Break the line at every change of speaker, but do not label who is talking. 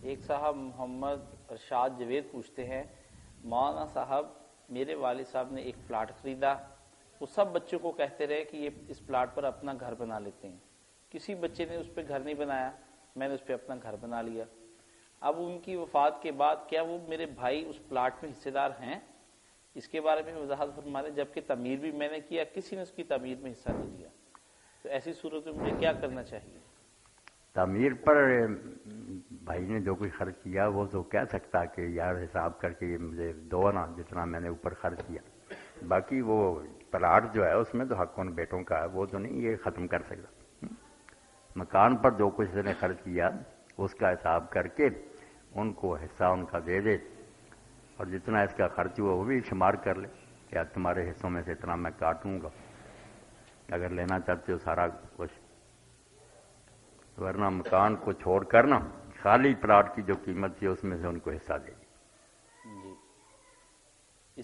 ایک صاحب محمد ارشاد جوید پوچھتے ہیں، مولانا صاحب میرے والد صاحب نے ایک پلاٹ خریدا، وہ سب بچوں کو کہتے رہے کہ یہ اس پلاٹ پر اپنا گھر بنا لیتے ہیں، کسی بچے نے اس پہ گھر نہیں بنایا، میں نے اس پہ اپنا گھر بنا لیا۔ اب ان کی وفات کے بعد کیا وہ میرے بھائی اس پلاٹ میں حصے دار ہیں؟ اس کے بارے میں وضاحت فرما دیں، جبکہ تعمیر بھی میں نے کیا، کسی نے اس کی تعمیر میں حصہ نہیں لیا، تو ایسی صورت میں مجھے کیا کرنا چاہیے؟
تعمیر پر بھائی نے جو کوئی خرچ کیا وہ تو کہہ سکتا کہ یار حساب کر کے یہ مجھے دو نا جتنا میں نے اوپر خرچ کیا، باقی وہ پلاٹ جو ہے اس میں تو حق ان بیٹوں کا ہے، وہ تو نہیں یہ ختم کر سکتا۔ مکان پر جو کچھ نے خرچ کیا اس کا حساب کر کے ان کو حصہ ان کا دے دے، اور جتنا اس کا خرچ ہوا وہ بھی شمار کر لے کہ تمہارے حصوں میں سے اتنا میں کاٹوں گا، اگر لینا چاہتے ہو سارا کچھ، ورنہ مکان کو چھوڑ کر نا خالی پلاٹ کی جو قیمت تھی اس میں سے ان کو حصہ دے دی۔
جی